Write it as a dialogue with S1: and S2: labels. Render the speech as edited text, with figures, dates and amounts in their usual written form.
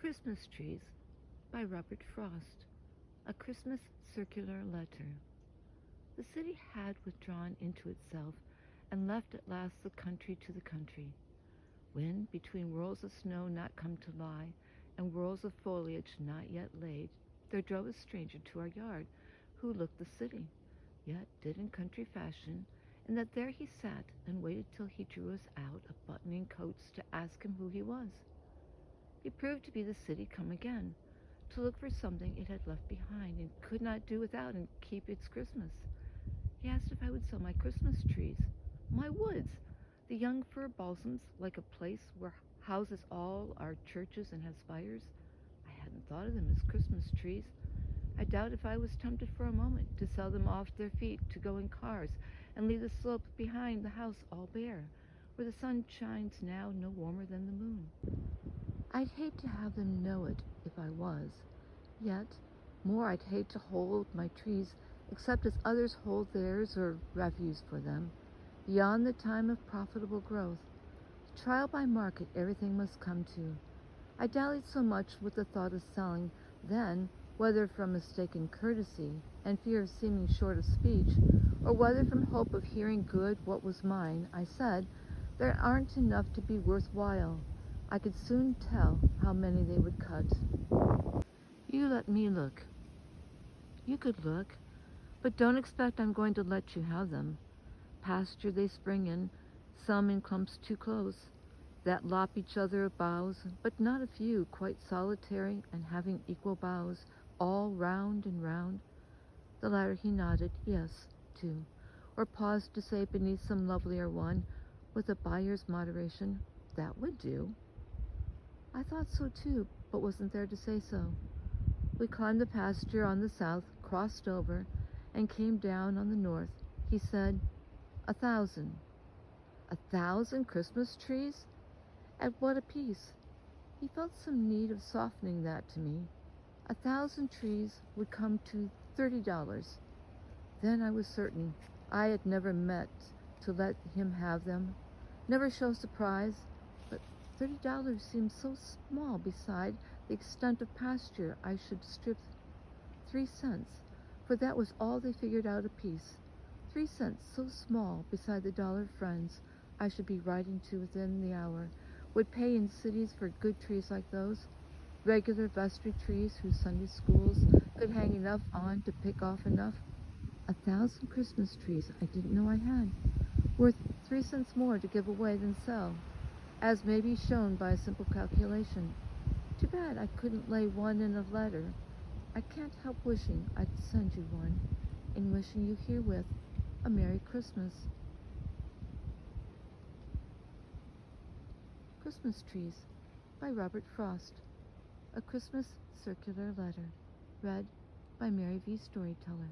S1: Christmas Trees by Robert Frost. A Christmas Circular Letter. The city had withdrawn into itself and left at last the country to the country. When, between whirls of snow not come to lie and whirls of foliage not yet laid, there drove a stranger to our yard who looked the city, yet did in country fashion, and that there he sat and waited till he drew us out of buttoning coats to ask him who he was. He proved to be the city come again, to look for something it had left behind and could not do without and keep its Christmas. He asked if I would sell my Christmas trees, my woods, the young fir balsams, like a place where houses all our churches and has spires. I hadn't thought of them as Christmas trees. I doubt if I was tempted for a moment to sell them off their feet to go in cars and leave the slope behind the house all bare, where the sun shines now no warmer than the moon. I'd hate to have them know it if I was. Yet, more I'd hate to hold my trees except as others hold theirs or refuse for them, beyond the time of profitable growth. Trial by market everything must come to. I dallied so much with the thought of selling, then, whether from mistaken courtesy and fear of seeming short of speech, or whether from hope of hearing good what was mine, I said, there aren't enough to be worthwhile. I could soon tell how many they would cut. You let me look. You could look, but don't expect I'm going to let you have them. Pasture they spring in, some in clumps too close, that lop each other of boughs, but not a few quite solitary and having equal boughs, all round and round. The latter he nodded, yes, to, or paused to say beneath some lovelier one, with a buyer's moderation, that would do. I thought so too, but wasn't there to say so. We climbed the pasture on the south, crossed over, and came down on the north. He said, 1,000. 1,000 Christmas trees? At what a piece? He felt some need of softening that to me. 1,000 trees would come to $30. Then I was certain I had never meant to let him have them, never show surprise, but $30 seemed so small beside the extent of pasture I should strip. 3 cents, for that was all they figured out apiece. 3 cents, so small beside the dollar friends I should be writing to within the hour, would pay in cities for good trees like those, regular vestry trees whose Sunday schools could hang enough on to pick off enough. 1,000 Christmas trees I didn't know I had, worth 3 cents more to give away than sell, as may be shown by a simple calculation. Too bad I couldn't lay one in a letter. I can't help wishing I'd send you one, and wishing you herewith a Merry Christmas. Christmas Trees by Robert Frost. A Christmas Circular Letter. Read by Vee Storyteller.